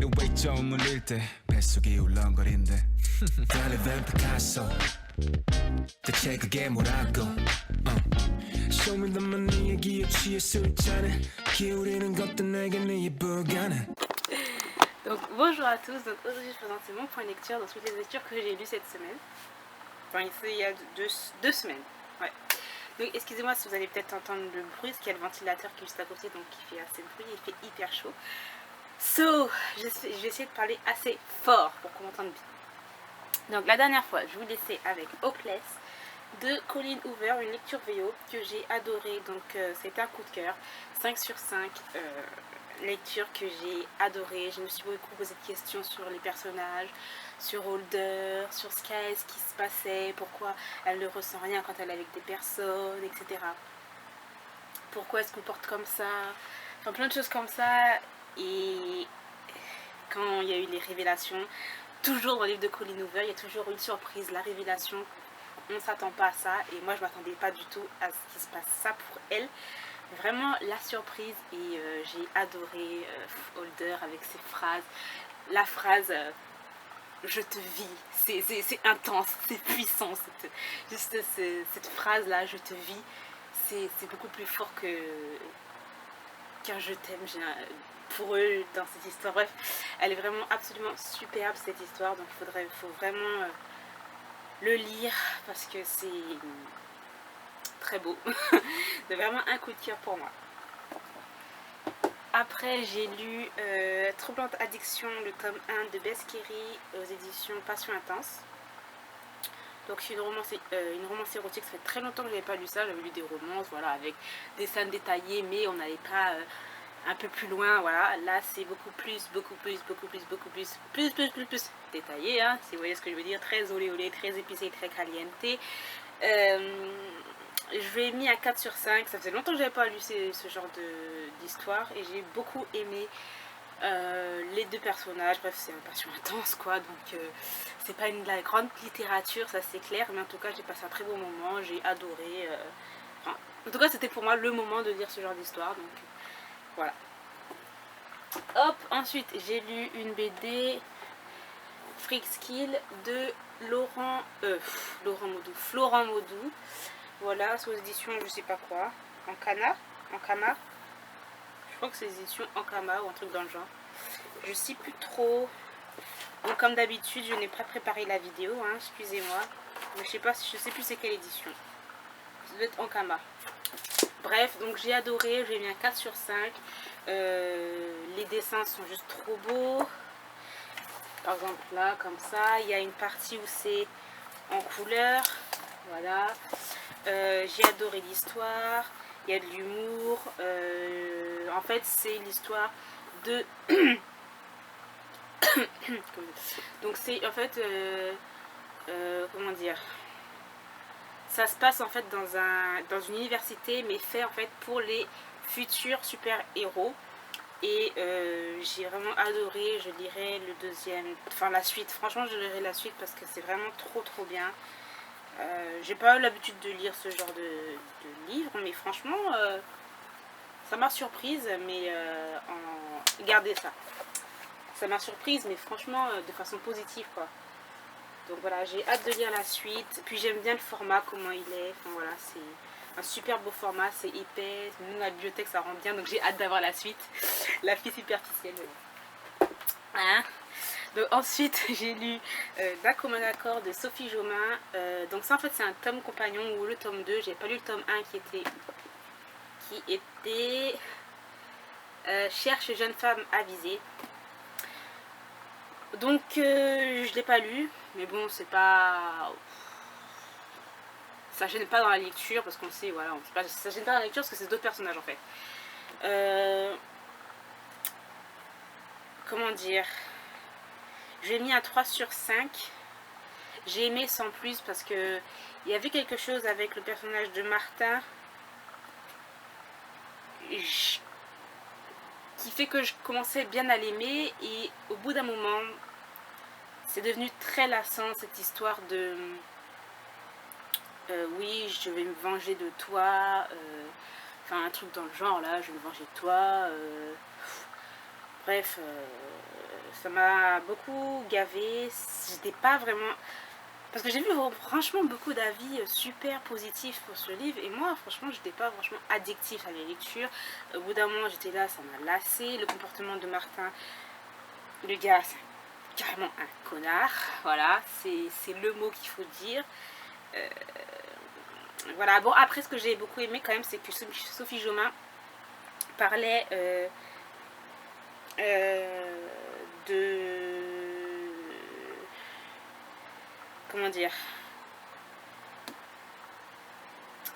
weight 좀 물릴 때 뱃속이 울렁거린대 달래된 피카소 대체 그게 뭐라고 Show me the money 얘기에 취해 술잔에 기울이는 것도 내게 네 불가능. Donc bonjour à tous, donc aujourd'hui je présente mon point de lecture, donc toutes les lectures que j'ai lues cette semaine. Enfin ici il y a deux semaines. Ouais. Donc excusez-moi si vous allez peut-être entendre le bruit, parce qu'il y a le ventilateur qui est juste à côté, donc il fait assez de bruit, il fait hyper chaud. So, je vais essayer de parler assez fort pour qu'on m'entende bien. Donc la dernière fois, je vous laissais avec Hopeless de Colleen Hoover, une lecture VO que j'ai adorée, donc c'était un coup de cœur, 5 sur 5. Lecture que j'ai adorée. Je me suis beaucoup posé de questions sur les personnages, sur Holder, sur Sky, ce qui se passait, pourquoi elle ne ressent rien quand elle est avec des personnes, etc. Pourquoi elle se comporte comme ça, enfin plein de choses comme ça. Et quand il y a eu les révélations, toujours dans le livre de Colleen Hoover, il y a toujours une surprise, la révélation, on ne s'attend pas à ça, et moi je ne m'attendais pas du tout à ce qui se passe ça pour elle. Vraiment la surprise, et j'ai adoré Holder avec ses phrases. La phrase je te vis, c'est intense, c'est puissant, juste cette phrase là, je te vis, c'est beaucoup plus fort qu'un je t'aime pour eux dans cette histoire. Bref, elle est vraiment absolument superbe cette histoire, donc il faut vraiment le lire parce que c'est très beau. C'est vraiment un coup de cœur pour moi. Après j'ai lu Troublante Addiction, le tome 1 de Bess Kerry aux éditions Passion Intense. Donc c'est une romance érotique, ça fait très longtemps que je n'avais pas lu ça, j'avais lu des romances, voilà, avec des scènes détaillées, mais on n'allait pas un peu plus loin, voilà. Là c'est beaucoup plus détaillé, hein, si vous voyez ce que je veux dire, très olé olé, très épicé, très caliente. Je l'ai mis à 4 sur 5, ça faisait longtemps que je n'avais pas lu ce genre d'histoire, et j'ai beaucoup aimé les deux personnages. Bref, c'est une passion intense quoi, donc c'est pas de la grande littérature, ça c'est clair, mais en tout cas j'ai passé un très bon moment, j'ai adoré, enfin, en tout cas c'était pour moi le moment de lire ce genre d'histoire, donc voilà. Hop, ensuite j'ai lu une BD Freak Skill de Florent Maudou, voilà, sous édition je sais pas quoi, en Cana, je crois que c'est édition Ankama ou un truc dans le genre, je sais plus trop. Donc comme d'habitude je n'ai pas préparé la vidéo, hein, excusez-moi, mais je sais plus c'est quelle édition, ça doit être Ankama. Bref, donc j'ai adoré, j'ai mis un 4 sur 5, les dessins sont juste trop beaux. Par exemple là comme ça, il y a une partie où c'est en couleur, voilà. J'ai adoré l'histoire, il y a de l'humour, en fait c'est l'histoire de donc c'est en fait comment dire, ça se passe en fait dans une université, mais fait en fait pour les futurs super héros. Et j'ai vraiment adoré, je lirai le deuxième, enfin la suite, franchement je lirai la suite parce que c'est vraiment trop bien. J'ai pas l'habitude de lire ce genre de livre, mais franchement ça m'a surprise, mais regardez ça m'a surprise, mais franchement de façon positive quoi. Donc voilà, j'ai hâte de lire la suite, puis j'aime bien le format, comment il est, enfin voilà, c'est un super beau format, c'est épais, même la bibliothèque ça rend bien, donc j'ai hâte d'avoir la suite. La fille superficielle, hein. Donc ensuite j'ai lu D'un commun accord de Sophie Jomain, donc ça en fait c'est un tome compagnon, ou le tome 2, j'ai pas lu le tome 1 qui était Cherche jeune femme avisée. Donc je l'ai pas lu, mais bon c'est pas, ça gêne pas dans la lecture parce qu'on sait, voilà, ça gêne pas dans la lecture parce que c'est d'autres personnages en fait. Comment dire, j'ai mis un 3 sur 5. J'ai aimé sans plus parce que il y avait quelque chose avec le personnage de Martin qui fait que je commençais bien à l'aimer, et au bout d'un moment c'est devenu très lassant cette histoire de oui je vais me venger de toi, enfin un truc dans le genre là, je vais me venger de toi, bref ça m'a beaucoup gavé. J'étais pas vraiment... Parce que j'ai vu franchement beaucoup d'avis super positifs pour ce livre. Et moi, franchement, j'étais pas franchement addictif à la lecture. Au bout d'un moment, j'étais là, ça m'a lassé. Le comportement de Martin, le gars, c'est carrément un connard. Voilà, c'est le mot qu'il faut dire. Voilà, bon, après, ce que j'ai beaucoup aimé quand même, c'est que Sophie Jomain parlait de... Comment dire?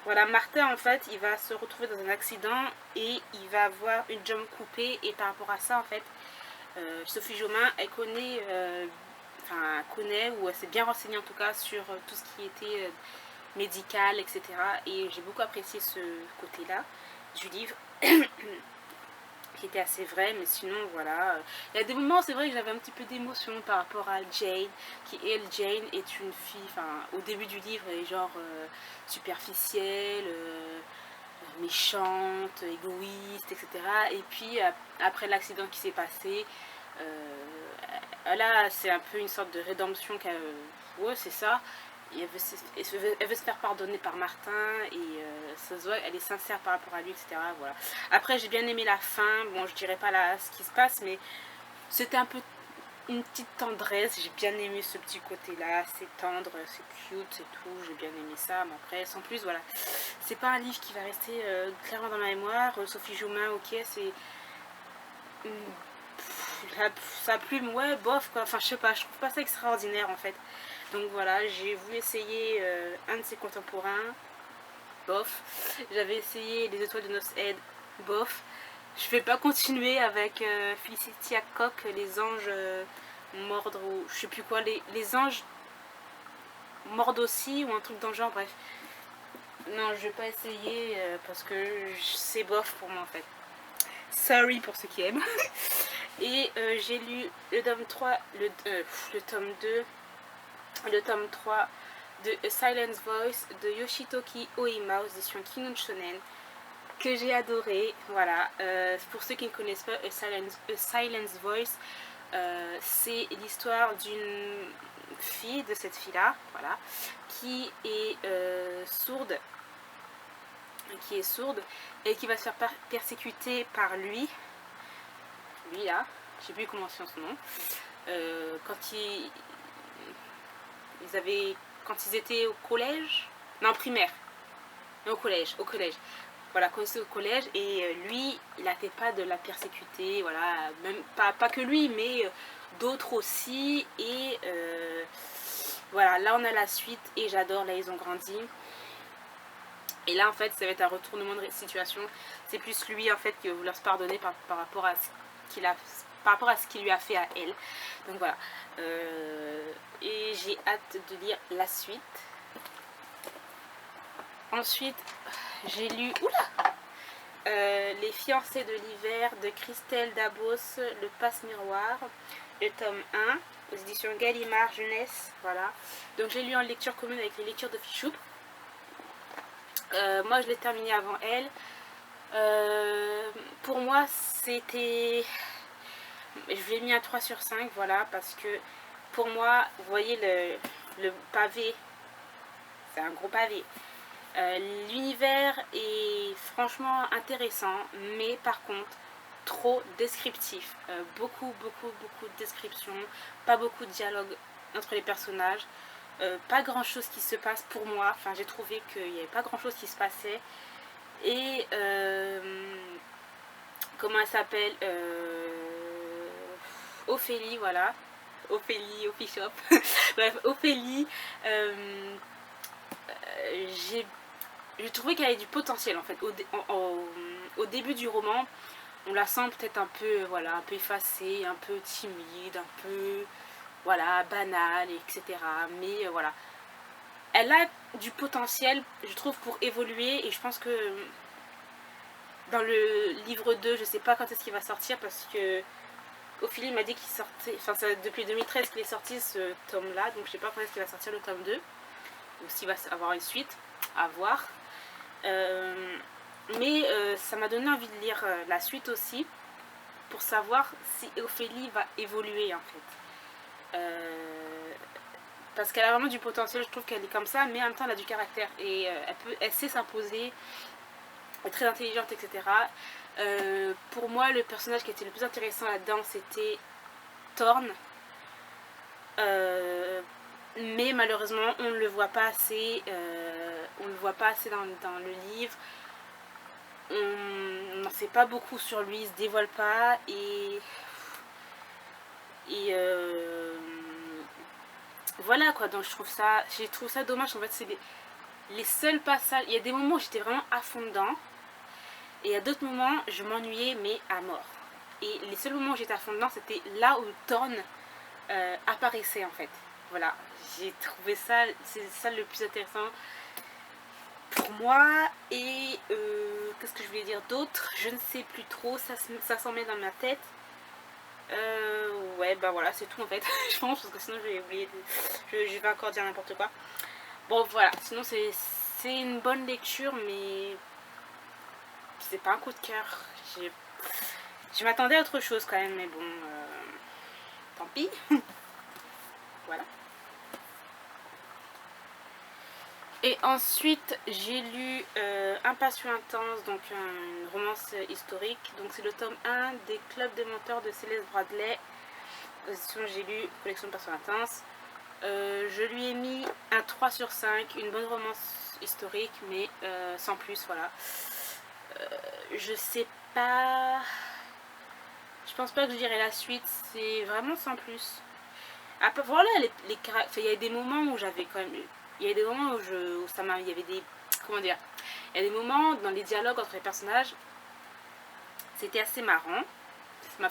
Voilà, Martin, en fait, il va se retrouver dans un accident et il va avoir une jambe coupée. Et par rapport à ça, en fait, Sophie Jomain, elle connaît, ou elle s'est bien renseignée en tout cas sur tout ce qui était médical, etc. Et j'ai beaucoup apprécié ce côté-là du livre. Qui était assez vrai, mais sinon voilà, il y a des moments, c'est vrai que j'avais un petit peu d'émotion par rapport à Jane, qui elle, Jane est une fille, au début du livre, elle est genre superficielle, méchante, égoïste, etc. Et puis après l'accident qui s'est passé, là c'est un peu une sorte de rédemption, ouais, c'est ça. Et elle veut se faire pardonner par Martin et ça se voit, elle est sincère par rapport à lui, etc. Voilà. Après, j'ai bien aimé la fin. Bon, je dirais pas là ce qui se passe, mais c'était un peu une petite tendresse. J'ai bien aimé ce petit côté-là. C'est tendre, c'est cute, c'est tout. J'ai bien aimé ça. Mais après, sans plus, voilà. C'est pas un livre qui va rester clairement dans ma mémoire. Sophie Jomain, ok, c'est... sa plume, ouais, bof, quoi. Enfin, je sais pas, je trouve pas ça extraordinaire, en fait. Donc voilà, j'ai voulu essayer un de ses contemporains, bof. J'avais essayé Les Étoiles de Noces Head, bof. Je vais pas continuer avec Felicity Cock, Les Anges mordre, ou je sais plus quoi, les Anges mordent aussi, ou un truc dans le genre, bref. Non, je vais pas essayer parce que c'est bof pour moi en fait. Sorry pour ceux qui aiment. Et j'ai lu le tome 3, le tome 2, le tome 3 de A Silence Voice de Yoshitoki Oima aux éditions Kinun Shonen, que j'ai adoré. Voilà, pour ceux qui ne connaissent pas A Silence Voice, c'est l'histoire d'une fille, de cette fille-là, voilà, qui est sourde et qui va se faire persécuter par lui là, je sais plus comment c'est son nom, quand ils étaient au collège, non primaire, non, au collège, voilà, quand ils étaient au collège, et lui, il n'arrêtait pas de la persécuter, voilà, même pas que lui, mais d'autres aussi, et voilà, là on a la suite, et j'adore, là ils ont grandi, et là en fait ça va être un retournement de situation, c'est plus lui en fait qui va vouloir se pardonner par rapport à ce qu'il lui a fait à elle. Donc voilà. Et j'ai hâte de lire la suite. Ensuite, j'ai lu Les fiancés de l'hiver de Christelle Dabos, Le passe-miroir, le tome 1, aux éditions Gallimard Jeunesse. Voilà. Donc j'ai lu en lecture commune avec les lectures de Fichou. Moi je l'ai terminé avant elle. Pour moi c'était... Je l'ai mis à 3 sur 5, voilà, parce que pour moi, vous voyez le pavé, c'est un gros pavé. L'univers est franchement intéressant, mais par contre, trop descriptif. Beaucoup de descriptions, pas beaucoup de dialogue entre les personnages, pas grand chose qui se passe pour moi. Enfin, j'ai trouvé qu'il n'y avait pas grand chose qui se passait. Et comment elle s'appelle, Ophélie, voilà. Ophélie, Ophishop. Bref, Ophélie, j'ai trouvé qu'elle avait du potentiel en fait. Au début du roman, on la sent peut-être un peu, voilà, un peu effacée, un peu timide, un peu, voilà, banale, etc. Mais voilà. Elle a du potentiel, je trouve, pour évoluer, et je pense que dans le livre 2, je sais pas quand est-ce qu'il va sortir, parce que Ophélie m'a dit qu'il sortait, enfin depuis 2013 qu'il est sorti ce tome là, donc je sais pas quand est-ce qu'il va sortir le tome 2, ou s'il va avoir une suite, à voir. Mais ça m'a donné envie de lire la suite aussi. pour savoir si Ophélie va évoluer en fait. Parce qu'elle a vraiment du potentiel, je trouve qu'elle est comme ça, mais en même temps elle a du caractère et elle sait s'imposer, elle est très intelligente, etc. Pour moi, le personnage qui était le plus intéressant là-dedans, c'était Thorn. Mais malheureusement, on ne le voit pas assez. On le voit pas assez dans le livre. On n'en sait pas beaucoup sur lui, il se dévoile pas et voilà quoi. Donc je trouve ça dommage. En fait, c'est les seuls passages. Il y a des moments où j'étais vraiment à fond dedans. Et à d'autres moments, je m'ennuyais, mais à mort. Et les seuls moments où j'étais à fond dedans, c'était là où Thorn apparaissait, en fait. Voilà, j'ai trouvé ça, c'est ça le plus intéressant pour moi. Et qu'est-ce que je voulais dire d'autre? Je ne sais plus trop, ça s'en met dans ma tête. Ouais, bah voilà, c'est tout en fait, je pense, parce que sinon je vais oublier, je vais encore dire n'importe quoi. Bon, voilà, sinon c'est une bonne lecture, mais c'est pas un coup de cœur. Je m'attendais à autre chose quand même, mais bon, tant pis. Voilà. Et ensuite, j'ai lu Un Passion Intense, donc une romance historique. Donc c'est le tome 1 des Clubs des menteurs de Céleste Bradley. J'ai lu Collection de Passion Intense. Je lui ai mis un 3 sur 5, une bonne romance historique, mais sans plus, voilà. Je sais pas... Je pense pas que je dirais la suite, c'est vraiment sans plus. Après, voilà, il y a des moments où j'avais quand même... Il y a des moments où il y avait des... Comment dire? Il y a des moments dans les dialogues entre les personnages, c'était assez marrant. Ça me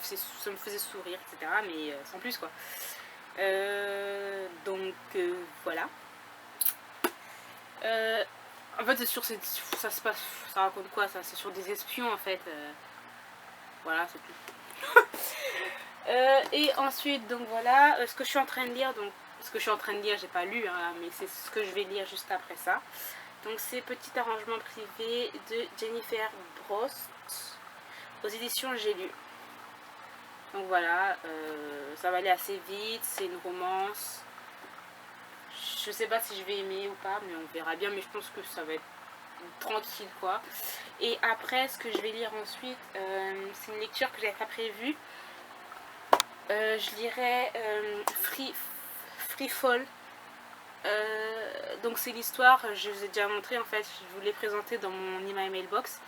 faisait sourire, etc. Mais sans plus, quoi. Donc, voilà. En fait, ça se passe... Ça raconte quoi, ça? C'est sur des espions, en fait. Voilà, c'est tout. Et ensuite, donc voilà, ce que je suis en train de lire, j'ai pas lu, hein, mais c'est ce que je vais lire juste après ça. Donc c'est Petit arrangement privé de Jennifer Brost aux éditions J'ai lu. Donc voilà, ça va aller assez vite, c'est une romance. Je sais pas si je vais aimer ou pas, mais on verra bien, mais je pense que ça va être tranquille quoi. Et après, ce que je vais lire ensuite, c'est une lecture que j'avais pas prévue. Je lirai Free Fall. Donc c'est l'histoire, je vous ai déjà montré en fait, je vous l'ai présenté dans mon mailbox.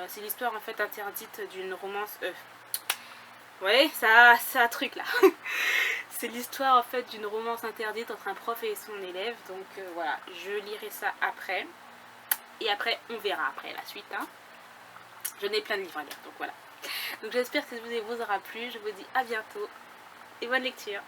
C'est l'histoire en fait interdite d'une romance. Ouais, ça a un truc là. C'est l'histoire en fait d'une romance interdite entre un prof et son élève. Donc voilà, je lirai ça après. Et après, on verra après la suite. Hein. Je n'ai plein de livres à lire, donc voilà. Donc j'espère que cette vidéo vous aura plu. Je vous dis à bientôt et bonne lecture.